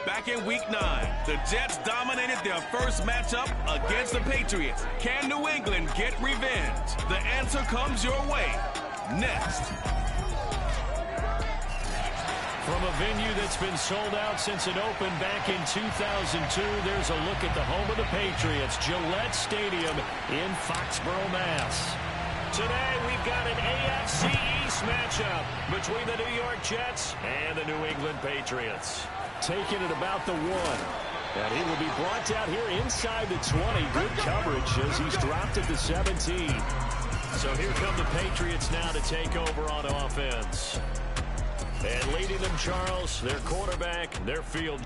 Back in Week 9, the Jets dominated their first matchup against the Patriots. Can New England get revenge? The answer comes your way next. From a venue that's been sold out since it opened back in 2002, there's a look at the home of the Patriots, Gillette Stadium in Foxborough, Mass. Today, we've got an AFC East matchup between the New York Jets and the New England Patriots. Taking it about the 1. And he will be brought down here inside the 20. Good coverage as he's dropped at the 17. So here come the Patriots now to take over on offense. And leading them, Charles, their quarterback, their field.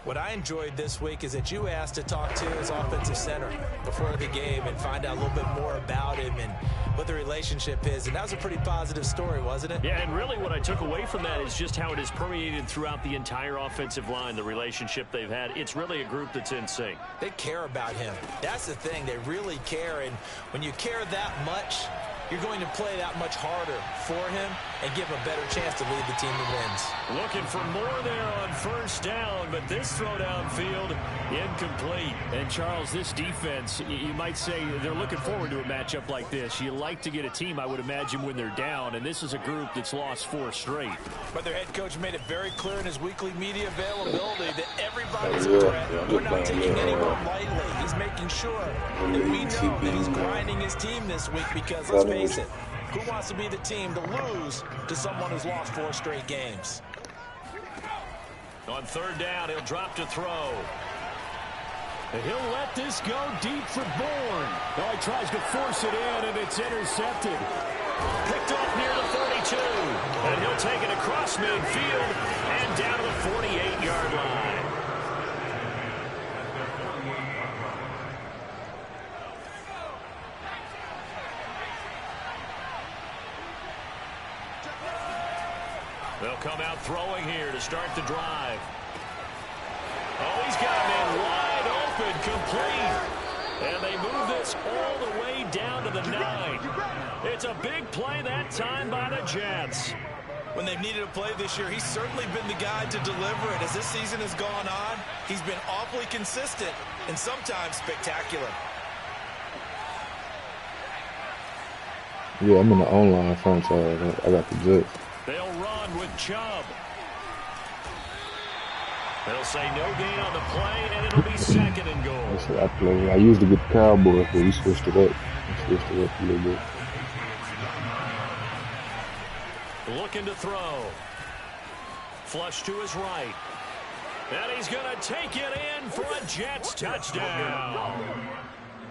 What I enjoyed this week is that you asked to talk to his offensive center before the game and find out a little bit more about him and what the relationship is. And that was a pretty positive story, wasn't it? Yeah, and really what I took away from that is just how it has permeated throughout the entire offensive line, the relationship they've had. It's really a group that's in sync. They care about him. That's the thing. They really care. And when you care that much, you're going to play that much harder for him and give him a better chance to lead the team to wins. Looking for more there on first down, but this throw downfield incomplete. And Charles, this defense, you might say they're looking forward to a matchup like this. You like to get a team, I would imagine, when they're down, and this is a group that's lost 4 straight. But their head coach made it very clear in his weekly media availability that everybody's a threat. We're not taking anyone lightly. He's making sure that we know that he's grinding his team this week because, let's face it, who wants to be the team to lose to someone who's lost 4 straight games? On third down, he'll drop to throw. And he'll let this go deep for Bourne. Now he tries to force it in, and it's intercepted. Picked off near the 42. And he'll take it across midfield and down to the 48-yard line. They'll come out throwing here to start the drive. Oh, he's got him in wide open, complete. And they move this all the way down to the 9. It's a big play that time by the Jets. When they've needed a play this year, he's certainly been the guy to deliver it. As this season has gone on, he's been awfully consistent and sometimes spectacular. Yeah, I'm in the online franchise. I got the Jets. They'll run with Chubb. They'll say no gain on the play, and it'll be second and goal. That's what I play. I used to get the Cowboys, but we switched it up. A little bit. Looking to throw. Flush to his right. And he's going to take it in for a Jets touchdown.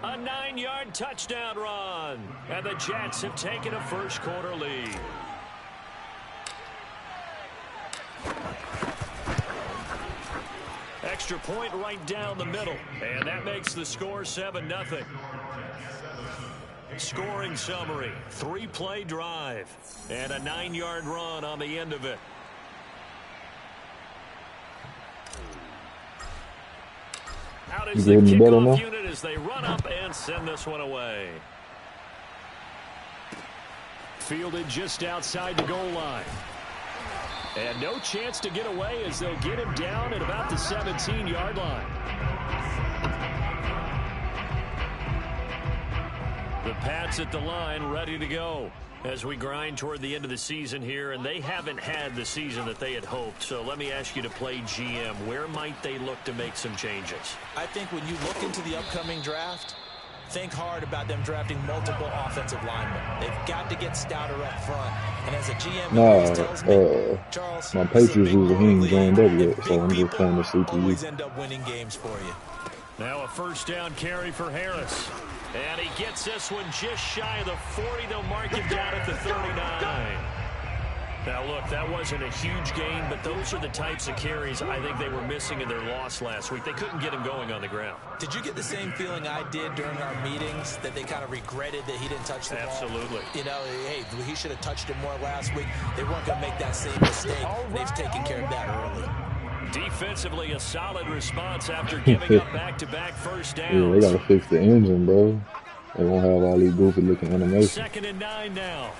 A 9-yard touchdown run. And the Jets have taken a first-quarter lead. Extra point right down the middle. And that makes the score 7-0. Scoring summary, 3-play drive. And a 9-yard run on the end of it. Out is the kickoff unit as they run up and send this one away. Fielded just outside the goal line. And no chance to get away as they'll get him down at about the 17-yard line. The Pats at the line ready to go as we grind toward the end of the season here, and they haven't had the season that they had hoped. So let me ask you to play GM. Where might they look to make some changes? I think when you look into the upcoming draft, think hard about them drafting multiple offensive linemen. They've got to get stouter up front. And as a GM always tells me, Charles, my Patriots user, he ain't joined up yet, so I'm just playing the CPU. Always end up winning games for you. Now a first down carry for Harris. And he gets this one just shy of the 40. They'll mark him down at the 39. Now, look, that wasn't a huge gain, but those are the types of carries I think they were missing in their loss last week. They couldn't get him going on the ground. Did you get the same feeling I did during our meetings, that they kind of regretted that he didn't touch the ball? Absolutely. You know, hey, he should have touched it more last week. They weren't going to make that same mistake. They've taken care of that early. Defensively, a solid response after giving up back-to-back first downs. Yeah, they got to fix the engine, bro. They won't have all these goofy-looking animations. 2nd and 9 now.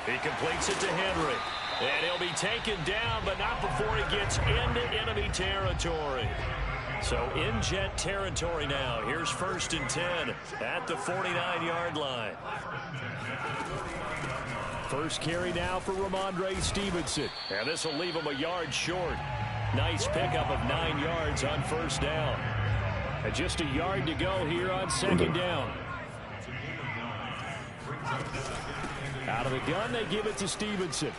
He completes it to Henry. And he'll be taken down, but not before he gets into enemy territory. So in Jet territory now. Here's 1st and 10 at the 49-yard line. First carry now for Ramondre Stevenson. And this will leave him a yard short. Nice pickup of 9 yards on 1st down. And just a yard to go here on 2nd down. Out of the gun, they give it to Stevenson.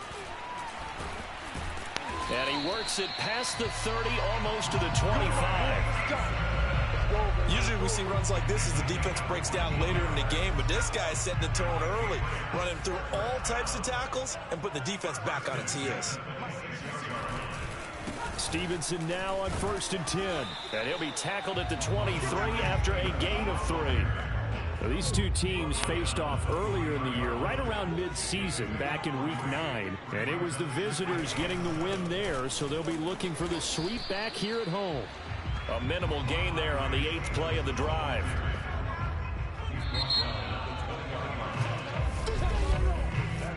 And he works it past the 30, almost to the 25. Usually we see runs like this as the defense breaks down later in the game, but this guy is setting the tone early, running through all types of tackles and putting the defense back on its heels. Stevenson now on 1st and 10. And he'll be tackled at the 23 after a gain of 3. Now, these two teams faced off earlier in the year, right around mid-season, back in Week 9. And it was the visitors getting the win there, so they'll be looking for the sweep back here at home. A minimal gain there on the 8th play of the drive.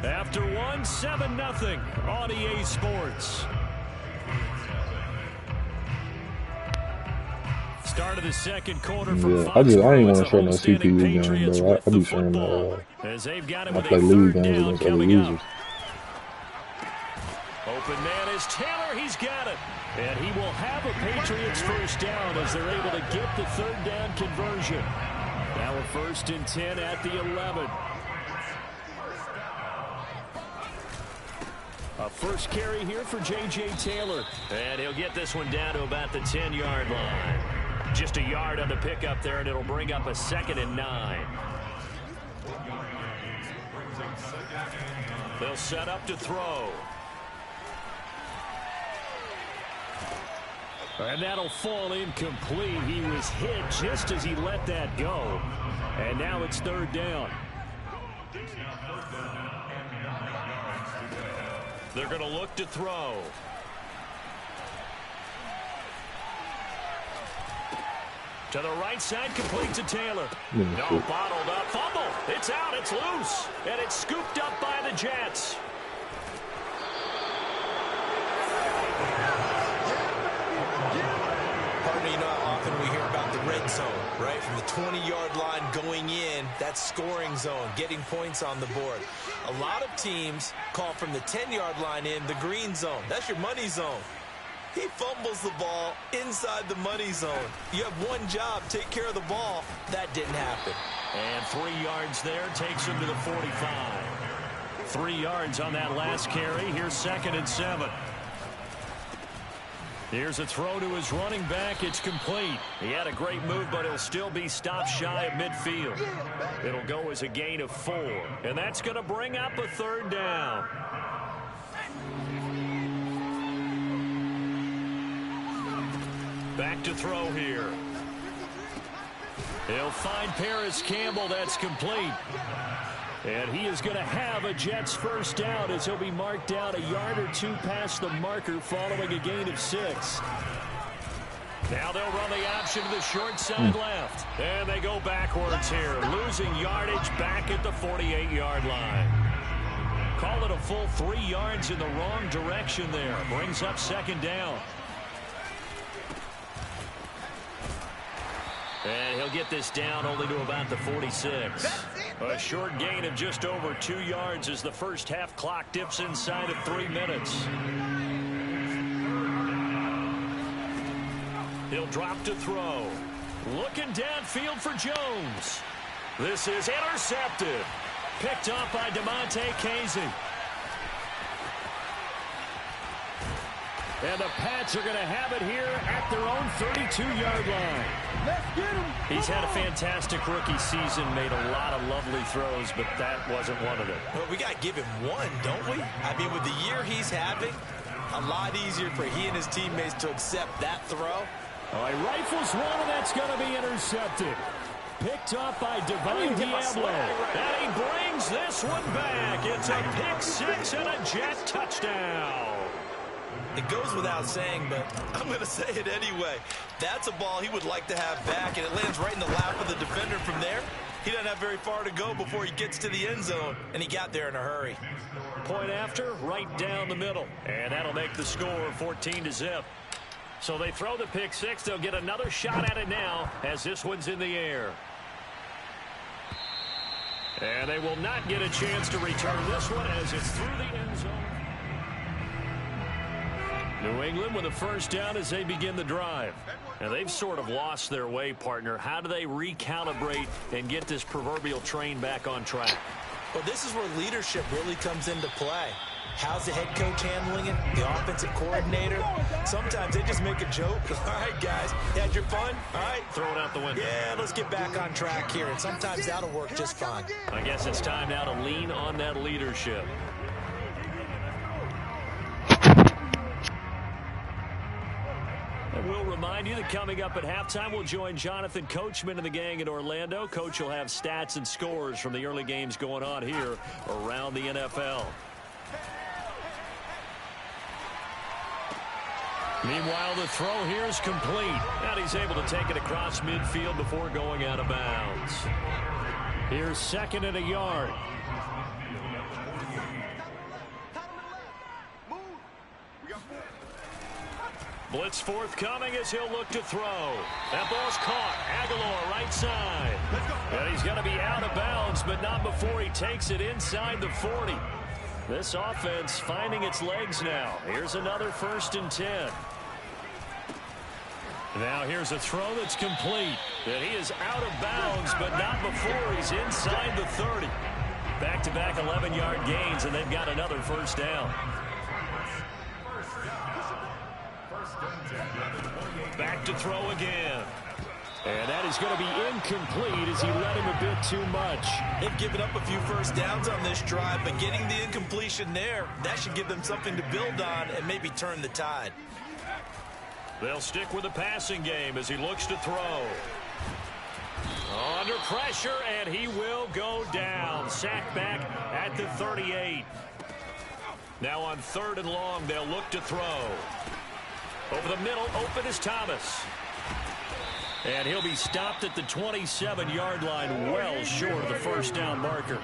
After one, 7-0 on EA Sports. Start of the 2nd quarter for I ain't want to show no CPU game, bro. I be showing I play league games against other users. Open man is Taylor. He's got it. And he will have a Patriots 1st down as they're able to get the 3rd down conversion. Now a 1st and 10 at the 11. A first carry here for J.J. Taylor. And he'll get this one down to about the 10-yard line. Just a yard on the pickup there, and it'll bring up a 2nd and 9. They'll set up to throw. And that'll fall incomplete. He was hit just as he let that go. And now it's 3rd down. They're going to look to throw. To the right side, complete to Taylor. No, bottled up. Fumble. It's out. It's loose. And it's scooped up by the Jets. Partner, you know how often we hear about the red zone, right? From the 20-yard line going in, that scoring zone, getting points on the board. A lot of teams call from the 10-yard line in the green zone. That's your money zone. He fumbles the ball inside the money zone. You have one job, take care of the ball. That didn't happen. And 3 yards there takes him to the 45. 3 yards on that last carry. Here's 2nd and 7. Here's a throw to his running back. It's complete. He had a great move, but he'll still be stopped shy of midfield. It'll go as a gain of 4. And that's going to bring up a 3rd down. Back to throw here. He'll find Paris Campbell. That's complete. And he is going to have a Jets 1st down as he'll be marked down a yard or 2 past the marker following a gain of 6. Now they'll run the option to the short side left. And they go backwards here, losing yardage back at the 48-yard line. Call it a full 3 yards in the wrong direction there. Brings up 2nd down. And he'll get this down only to about the 46. A short gain of just over 2 yards as the first half clock dips inside of 3 minutes. He'll drop to throw. Looking downfield for Jones. This is intercepted. Picked off by DeMonte Casey. And the Pats are going to have it here at their own 32-yard line. Let's get him. He's had a fantastic rookie season, made a lot of lovely throws, but that wasn't one of them. Well, we got to give him one, don't we? I mean, with the year he's having, a lot easier for he and his teammates to accept that throw. All right, rifles one, and that's going to be intercepted. Picked off by Divine Diablo. And he brings this one back. It's a pick six and a Jet touchdown. It goes without saying, but I'm going to say it anyway. That's a ball he would like to have back, and it lands right in the lap of the defender from there. He doesn't have very far to go before he gets to the end zone, and he got there in a hurry. Point after, right down the middle. And that'll make the score 14-0. So they throw the pick six. They'll get another shot at it now as this one's in the air. And they will not get a chance to return this one as it's through the end zone. New England with a first down as they begin the drive. And they've sort of lost their way, partner. How do they recalibrate and get this proverbial train back on track? Well, this is where leadership really comes into play. How's the head coach handling it? The offensive coordinator? Sometimes they just make a joke. All right, guys, you had your fun? All right. Throw it out the window. Yeah, let's get back on track here. And sometimes that'll work just fine. I guess it's time now to lean on that leadership. And we'll remind you that coming up at halftime, we'll join Jonathan Coachman and the gang in Orlando. Coach will have stats and scores from the early games going on here around the NFL. Meanwhile, the throw here is complete. And he's able to take it across midfield before going out of bounds. Here's second and a yard. Blitz forthcoming as he'll look to throw. That ball's caught. Aguilar right side. And he's going to be out of bounds, but not before he takes it inside the 40. This offense finding its legs now. Here's another 1st and 10. Now here's a throw that's complete. And he is out of bounds, but not before he's inside the 30. Back-to-back 11-yard gains, and they've got another first down. Back to throw again. And that is going to be incomplete as he led him a bit too much. They've given up a few first downs on this drive, but getting the incompletion there, that should give them something to build on and maybe turn the tide. They'll stick with the passing game as he looks to throw. Under pressure, and he will go down. Sacked back at the 38. Now on 3rd and long, they'll look to throw. Over the middle, open is Thomas. And he'll be stopped at the 27-yard line, well short of the first down marker.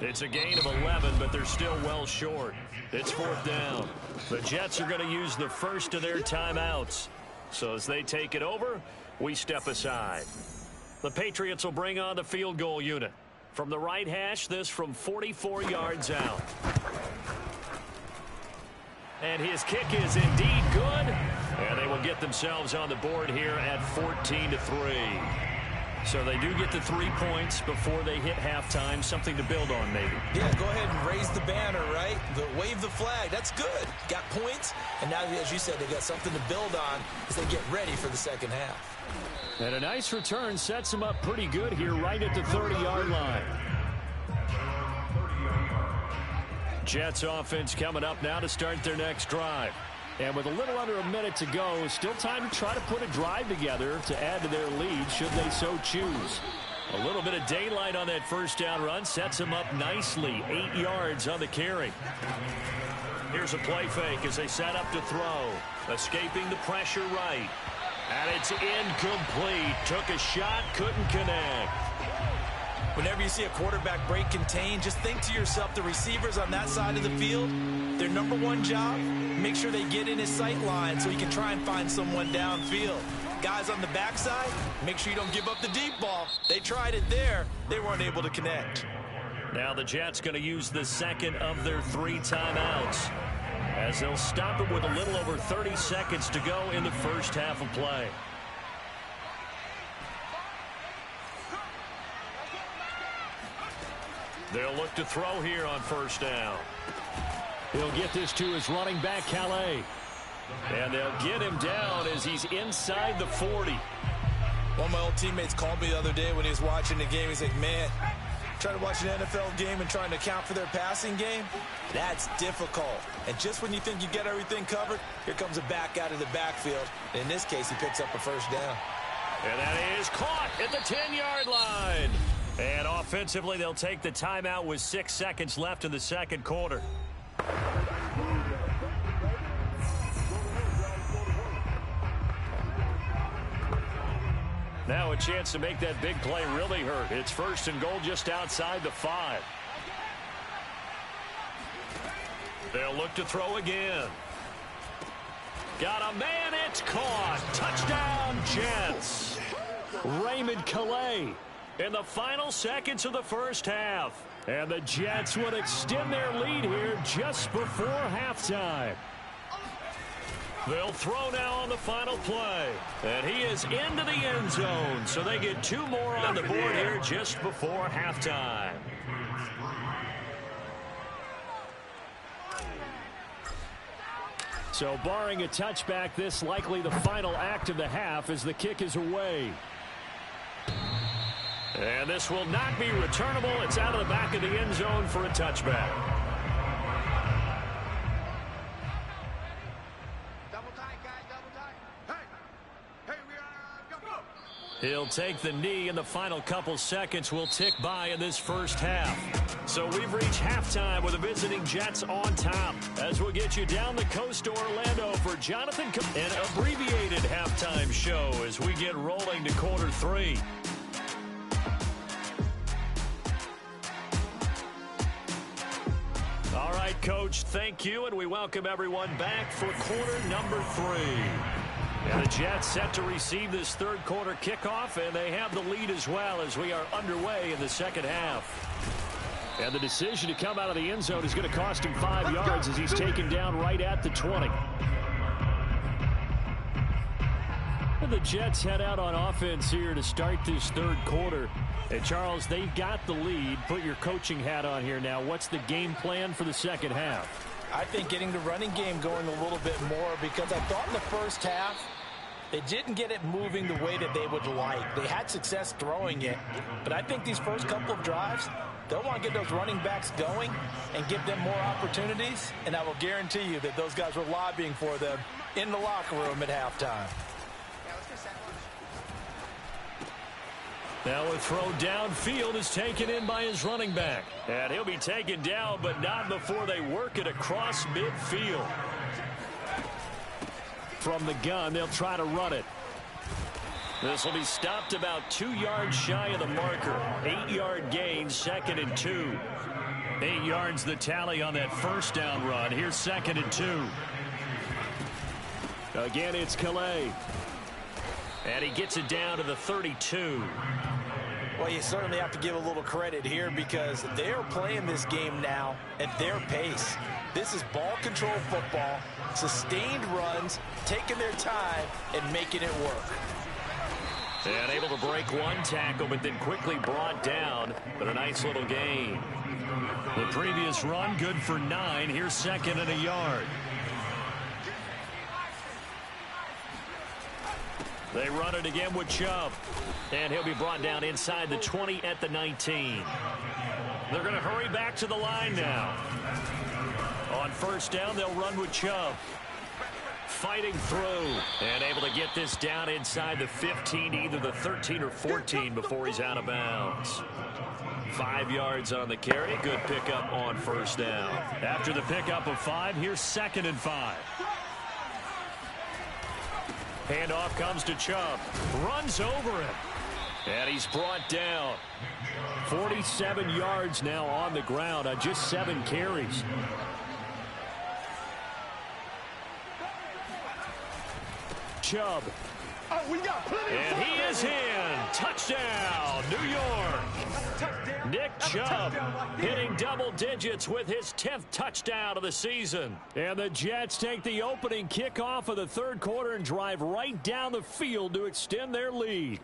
It's a gain of 11, but they're still well short. It's 4th down. The Jets are going to use the first of their timeouts. So as they take it over, we step aside. The Patriots will bring on the field goal unit. From the right hash, this from 44 yards out. And his kick is indeed good. And they will get themselves on the board here at 14-3. So they do get the 3 points before they hit halftime. Something to build on, maybe. Yeah, go ahead and raise the banner, right? Wave the flag. That's good. Got points. And now, as you said, they got something to build on as they get ready for the second half. And a nice return sets them up pretty good here right at the 30-yard line. Jets offense coming up now to start their next drive. And with a little under a minute to go, still time to try to put a drive together to add to their lead should they so choose. A little bit of daylight on that first down run sets them up nicely. 8 yards on the carry. Here's a play fake as they set up to throw. Escaping the pressure right. And it's incomplete. Took a shot, couldn't connect. Whenever you see a quarterback break contain, just think to yourself, the receivers on that side of the field, their number one job, make sure they get in his sight line so he can try and find someone downfield. Guys on the backside, make sure you don't give up the deep ball. They tried it there. They weren't able to connect. Now the Jets going to use the second of their 3 timeouts as they'll stop it with a little over 30 seconds to go in the first half of play. They'll look to throw here on first down. He'll get this to his running back, Calais. And they'll get him down as he's inside the 40. One of my old teammates called me the other day when he was watching the game. He's like, man, trying to watch an NFL game and trying to account for their passing game, that's difficult. And just when you think you get everything covered, here comes a back out of the backfield. In this case, he picks up a first down. And that is caught at the 10-yard line. And offensively, they'll take the timeout with 6 seconds left in the second quarter. Now a chance to make that big play really hurt. It's 1st and goal just outside the 5. They'll look to throw again. Got a man, it's caught. Touchdown, Jets. Raymond Calais in the final seconds of the first half. And the Jets would extend their lead here just before halftime. They'll throw now on the final play. And he is into the end zone. So they get 2 more on the board here just before halftime. So barring a touchback, this likely the final act of the half as the kick is away. And this will not be returnable. It's out of the back of the end zone for a touchback. He'll take the knee, and the final couple seconds will tick by in this first half. So we've reached halftime with the visiting Jets on top. As we'll get you down the coast to Orlando for Jonathan, an abbreviated halftime show as we get rolling to quarter 3. All right, Coach, thank you, and we welcome everyone back for quarter number 3. And the Jets set to receive this third quarter kickoff, and they have the lead as well as we are underway in the second half. And the decision to come out of the end zone is going to cost him 5 yards as he's taken down right at the 20. And the Jets head out on offense here to start this third quarter. And Charles, they've got the lead. Put your coaching hat on here now. What's the game plan for the second half? I think getting the running game going a little bit more, because I thought in the first half they didn't get it moving the way that they would like. They had success throwing it, but I think these first couple of drives, they'll want to get those running backs going and give them more opportunities, and I will guarantee you that those guys were lobbying for them in the locker room at halftime. Now a throw downfield is taken in by his running back. And he'll be taken down, but not before they work it across midfield. From the gun, they'll try to run it. This will be stopped about 2 yards shy of the marker. 8-yard gain, 2nd and 2. 8 yards the tally on that first down run. Here's 2nd and 2. Again, it's Calais. And he gets it down to the 32. Well, you certainly have to give a little credit here because they're playing this game now at their pace. This is ball control football, sustained runs, taking their time and making it work. And able to break one tackle, but then quickly brought down. But a nice little gain. The previous run, good for 9. Here's 2nd and a yard. They run it again with Chubb. And he'll be brought down inside the 20 at the 19. They're going to hurry back to the line now. On first down, they'll run with Chubb. Fighting through. And able to get this down inside the 15, either the 13 or 14 before he's out of bounds. 5 yards on the carry. Good pickup on first down. After the pickup of 5, here's 2nd and 5. Handoff comes to Chubb. Runs over him. And he's brought down. 47 yards now on the ground on just 7 carries. Chubb. And he is in. Touchdown, New York. Nick Chubb hitting double digits with his 10th touchdown of the season. And the Jets take the opening kickoff of the third quarter and drive right down the field to extend their lead.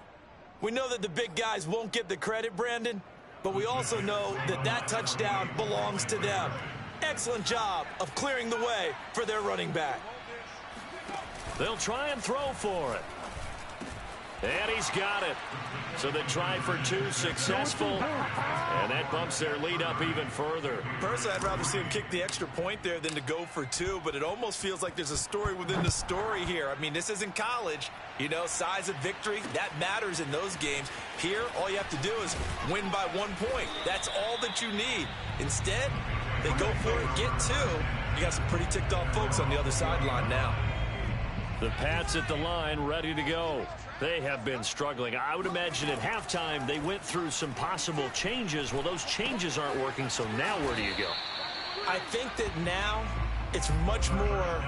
We know that the big guys won't get the credit, Brandon, but we also know that that touchdown belongs to them. Excellent job of clearing the way for their running back. They'll try and throw for it. And he's got it. So the try for 2 successful. And that bumps their lead up even further. Personally, I'd rather see him kick the extra point there than to go for 2, but it almost feels like there's a story within the story here. I mean, this isn't college. You know, size of victory, that matters in those games. Here, all you have to do is win by 1 point. That's all that you need. Instead, they go for it, get 2. You got some pretty ticked off folks on the other sideline now. The Pats at the line, ready to go. They have been struggling. I would imagine at halftime they went through some possible changes. Well, those changes aren't working, so now where do you go? I think that now it's much more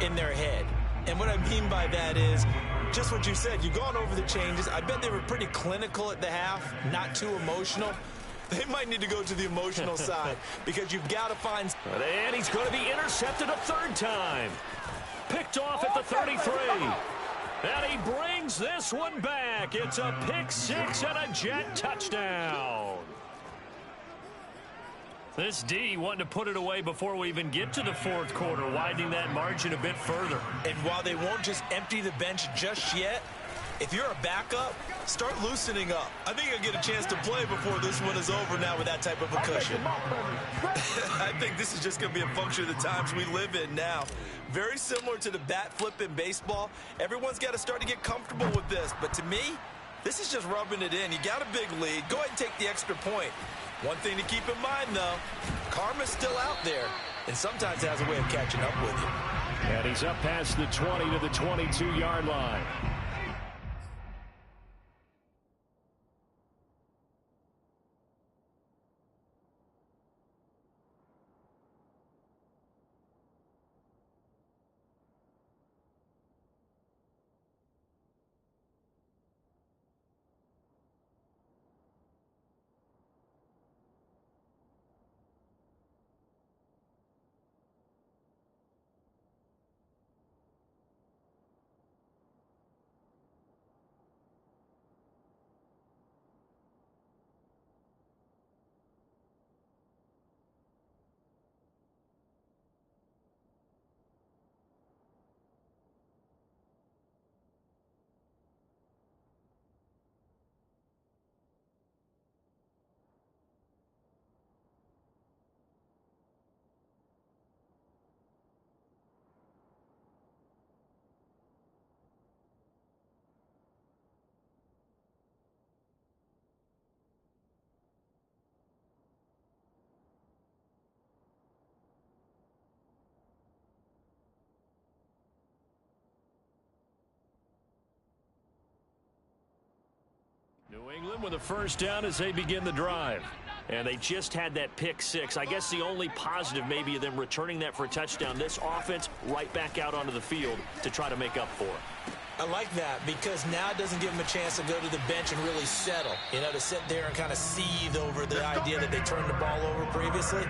in their head. And what I mean by that is just what you said. You've gone over the changes. I bet they were pretty clinical at the half, not too emotional. They might need to go to the emotional side because you've got to find... And he's going to be intercepted a 3rd time. Picked off at the 33. And he brings this one back. It's a pick 6 and a Jet touchdown. This D wanting to put it away before we even get to the 4th quarter, widening that margin a bit further. And while they won't just empty the bench just yet, if you're a backup, start loosening up. I think you'll get a chance to play before this one is over now with that type of a cushion. I think this is just going to be a function of the times we live in now. Very similar to the bat flip in baseball. Everyone's got to start to get comfortable with this. But to me, this is just rubbing it in. You got a big lead. Go ahead and take the extra point. One thing to keep in mind, though, karma's still out there. And sometimes it has a way of catching up with you. And he's up past the 20 to the 22-yard line. New England with a 1st down as they begin the drive. And they just had that pick 6. I guess the only positive maybe of them returning that for a touchdown. This offense right back out onto the field to try to make up for it. I like that because now it doesn't give them a chance to go to the bench and really settle. You know, to sit there and kind of seethe over the idea that they turned the ball over previously.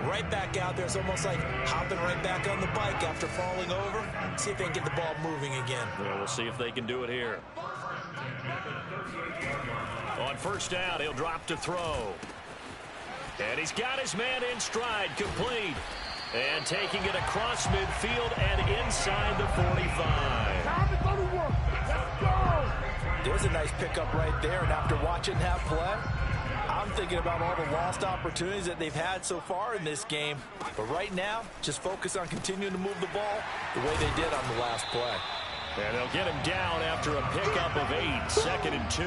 Right back out there. It's almost like hopping right back on the bike after falling over. See if they can get the ball moving again. Yeah, we'll see if they can do it here. On 1st down, he'll drop to throw. And he's got his man in stride, complete. And taking it across midfield and inside the 45. There's a nice pickup right there, and after watching that play, I'm thinking about all the lost opportunities that they've had so far in this game. But right now, just focus on continuing to move the ball the way they did on the last play. And they'll get him down after a pickup of 8, 2nd and 2.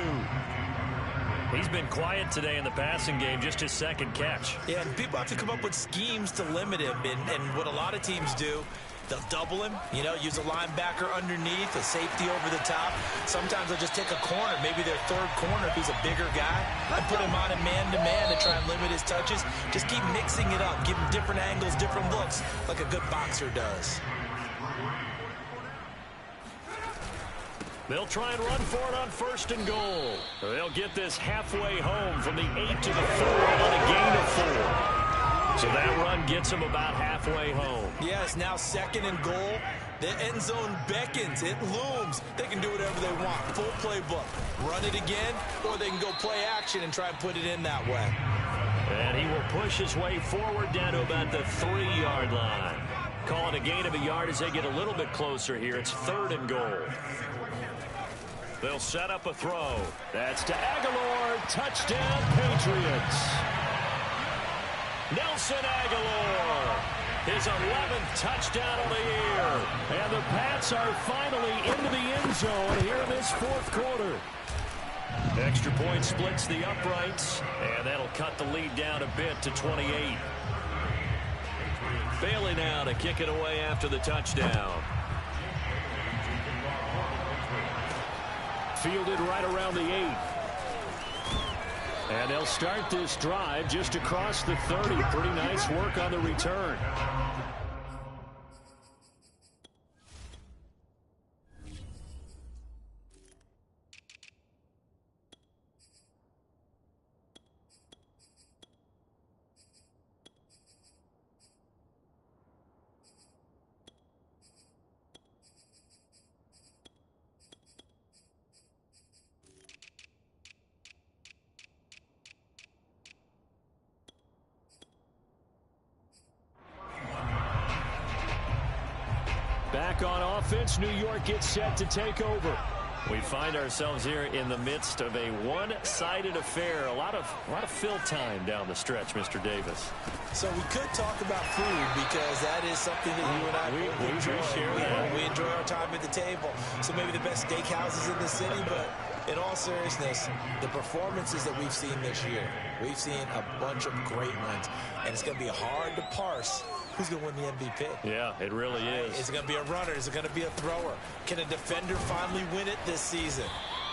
He's been quiet today in the passing game, just his 2nd catch. Yeah, and people have to come up with schemes to limit him. And what a lot of teams do, they'll double him, you know, use a linebacker underneath, a safety over the top. Sometimes they'll just take a corner, maybe their 3rd corner if he's a bigger guy, and put him on a man-to-man to try and limit his touches. Just keep mixing it up, give him different angles, different looks, like a good boxer does. They'll try and run for it on 1st and goal. They'll get this halfway home from the 8 to the 4 on a gain of 4. So that run gets them about halfway home. Yeah, it's now 2nd and goal. The end zone beckons. It looms. They can do whatever they want. Full playbook. Run it again, or they can go play action and try and put it in that way. And he will push his way forward down to about the 3-yard line. Calling a gain of a yard as they get a little bit closer here. It's 3rd and goal. They'll set up a throw. That's to Aguilar. Touchdown, Patriots. Nelson Aguilar. His 11th touchdown of the year. And the Pats are finally into the end zone here in this 4th quarter. Extra point splits the uprights, and that'll cut the lead down a bit to 28. Bailey now to kick it away after the touchdown. Fielded right around the 8. And they'll start this drive just across the 30. Pretty nice work on the return. Back on offense, New York gets set to take over. We find ourselves here in the midst of a one-sided affair. A lot of fill time down the stretch, Mr. Davis. So we could talk about food because that is something that you and I enjoy. Share that. We enjoy our time at the table. So maybe the best steakhouses in the city, but in all seriousness, the performances that we've seen this year, we've seen a bunch of great ones, and it's going to be hard to parse who's going to win the MVP. Yeah, it really is. Is it going to be a runner? Is it going to be a thrower? Can a defender finally win it this season?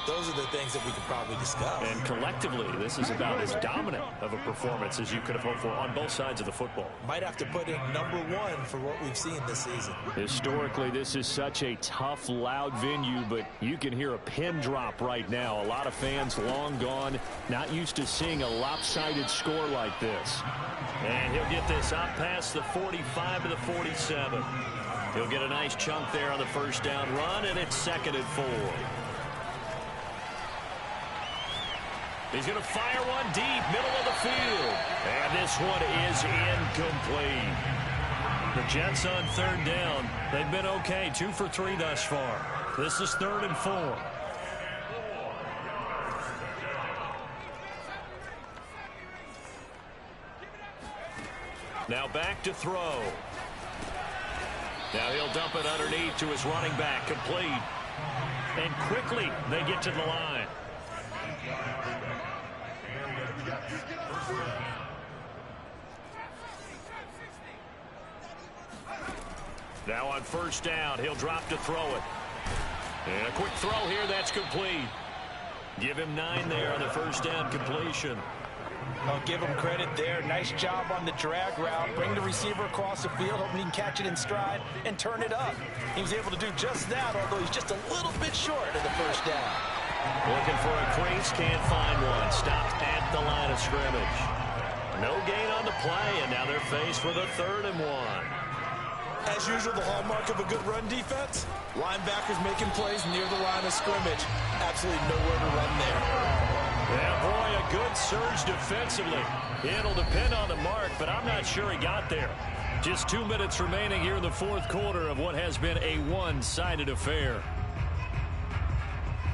Those are the things that we could probably discuss. And collectively, this is about as dominant of a performance as you could have hoped for on both sides of the football. Might have to put it #1 for what we've seen this season. Historically, this is such a tough, loud venue, but you can hear a pin drop right now. A lot of fans long gone, not used to seeing a lopsided score like this. And he'll get this up past the 45 to the 47. He'll get a nice chunk there on the first down run, and it's 2nd and 4. He's going to fire one deep, middle of the field. And this one is incomplete. The Jets on 3rd down. They've been okay, 2 for 3 thus far. This is 3rd and 4. Now back to throw. Now he'll dump it underneath to his running back, complete. And quickly they get to the line. Now on 1st down, he'll drop to throw it. And a quick throw here, that's complete. Give him 9 there on the 1st down completion. I'll give him credit there. Nice job on the drag route. Bring the receiver across the field, hoping he can catch it in stride and turn it up. He was able to do just that, although he's just a little bit short of the 1st down. Looking for a crease, can't find one. Stopped at the line of scrimmage. No gain on the play, and now they're faced with a 3rd and 1. As usual, the hallmark of a good run defense, linebackers making plays near the line of scrimmage. Absolutely nowhere to run there. Yeah, boy, a good surge defensively. It'll depend on the mark, but I'm not sure he got there. Just 2 minutes remaining here in the 4th quarter of what has been a one-sided affair.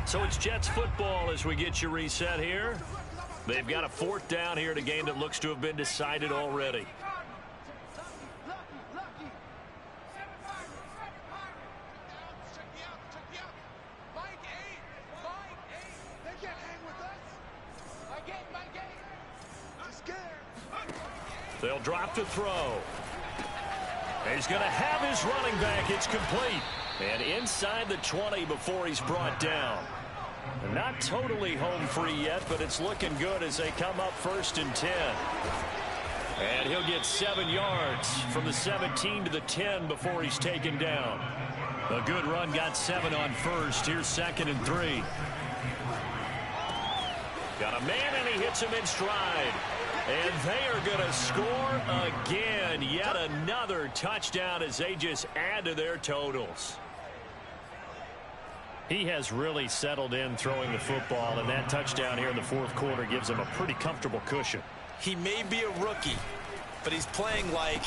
So it's Jets football as we get you reset here. They've got a 4th down here in a game that looks to have been decided already. They'll drop to throw. He's going to have his running back. It's complete. And inside the 20 before he's brought down. Not totally home free yet, but it's looking good as they come up 1st and 10. And he'll get 7 yards from the 17 to the 10 before he's taken down. A good run, got 7 on 1st. Here's 2nd and 3. Got a man, and he hits him in stride. And they are going to score again. Yet another touchdown as they just add to their totals. He has really settled in throwing the football, and that touchdown here in the 4th quarter gives him a pretty comfortable cushion. He may be a rookie, but he's playing like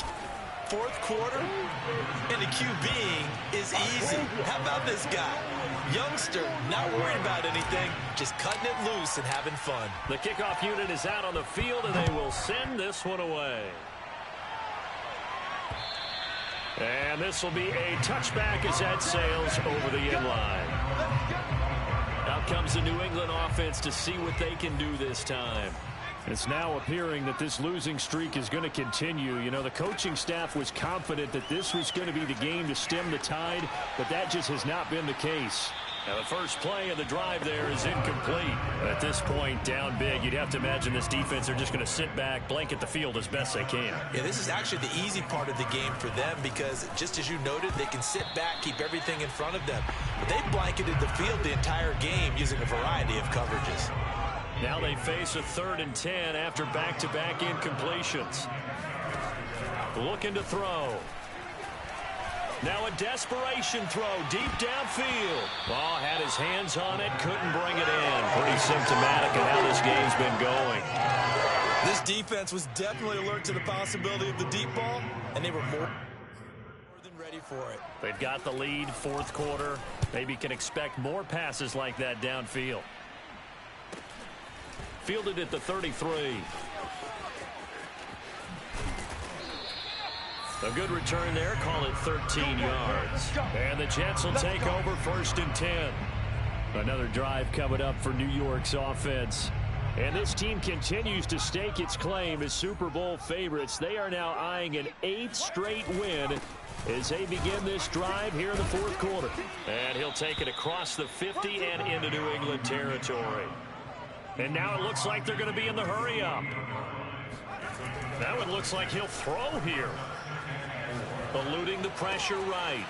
fourth quarter, and the QB is easy. How about this guy? Youngster, not worried about anything, just cutting it loose and having fun. The kickoff unit is out on the field, and they will send this one away. And this will be a touchback as that sails over the end line. Out comes the New England offense to see what they can do this time. It's now appearing that this losing streak is going to continue. You know, the coaching staff was confident that this was going to be the game to stem the tide, but that just has not been the case. Now, the first play of the drive there is incomplete. At this point, down big, you'd have to imagine this defense are just going to sit back, blanket the field as best they can. Yeah, this is actually the easy part of the game for them because, just as you noted, they can sit back, keep everything in front of them. But they blanketed the field the entire game using a variety of coverages. Now they face a 3rd and 10 after back-to-back incompletions. Looking to throw. Now a desperation throw deep downfield. Ball had his hands on it, couldn't bring it in. Pretty symptomatic of how this game's been going. This defense was definitely alert to the possibility of the deep ball, and they were more than ready for it. They've got the lead, fourth quarter. Maybe can expect more passes like that downfield. Fielded at the 33. A good return there, call it 13 yards. And the Jets will take over 1st and 10. Another drive coming up for New York's offense. And this team continues to stake its claim as Super Bowl favorites. They are now eyeing an 8th straight win as they begin this drive here in the fourth quarter. And he'll take it across the 50 and into New England territory. And now it looks like they're going to be in the hurry-up. That one looks like he'll throw here. Eluding the pressure right.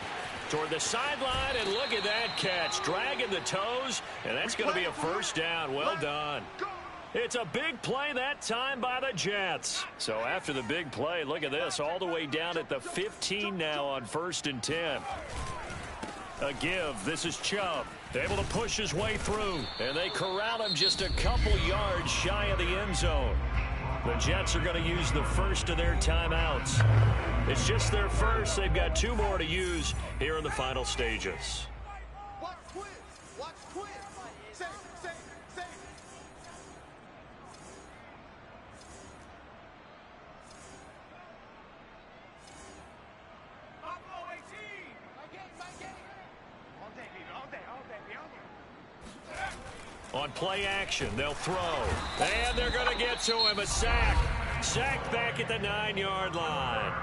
Toward the sideline, and look at that catch. Dragging the toes, and that's going to be a first down. Well done. It's a big play that time by the Jets. So after the big play, look at this. All the way down at the 15 now on 1st and 10. A give. This is Chubb. Able to push his way through. And they corral him just a couple yards shy of the end zone. The Jets are going to use the first of their timeouts. It's just their first. They've got 2 more to use here in the final stages. Watch twist. Watch twist. Safe. On play action, they'll throw. And they're going to get to him. A sack. Sacked back at the 9-yard line.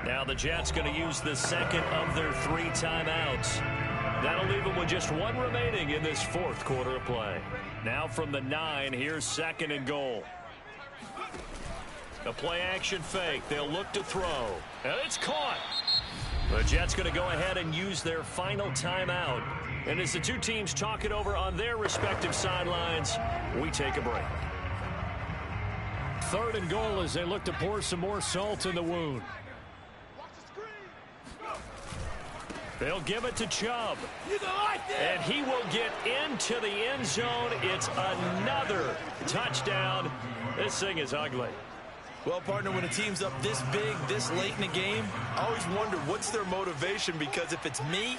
Now the Jets going to use the second of their 3 timeouts. That'll leave them with just 1 remaining in this fourth quarter of play. Now from the 9, here's 2nd and goal. A play action fake. They'll look to throw. And it's caught. The Jets going to go ahead and use their final timeout. And as the 2 teams talk it over on their respective sidelines, we take a break. 3rd and goal as they look to pour some more salt in the wound. They'll give it to Chubb. And he will get into the end zone. It's another touchdown. This thing is ugly. Well, partner, when a team's up this big, this late in the game, I always wonder what's their motivation, because if it's me,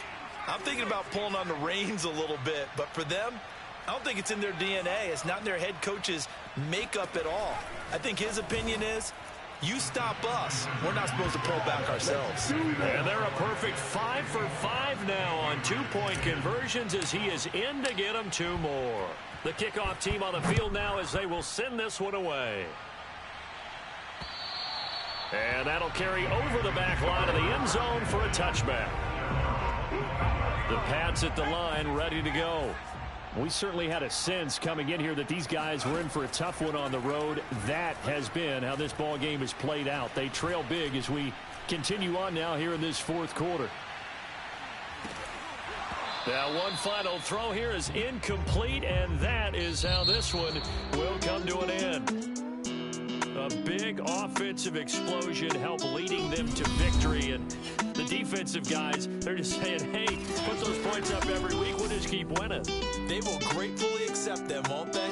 I'm thinking about pulling on the reins a little bit. But for them, I don't think it's in their DNA. It's not in their head coach's makeup at all. I think his opinion is, you stop us, we're not supposed to pull back ourselves. And they're a perfect 5 for 5 now on 2-point conversions as he is in to get them 2 more. The kickoff team on the field now as they will send this one away. And that'll carry over the back line of the end zone for a touchback. The Pats at the line ready to go. We certainly had a sense coming in here that these guys were in for a tough one on the road. That has been how this ball game has played out. They trail big as we continue on now here in this fourth quarter. Now one final throw here is incomplete, and that is how this one will come to an end. A big offensive explosion helped leading them to victory, and the defensive guys, they're just saying, hey, put those points up every week, we'll just keep winning. They will gratefully accept them, won't they?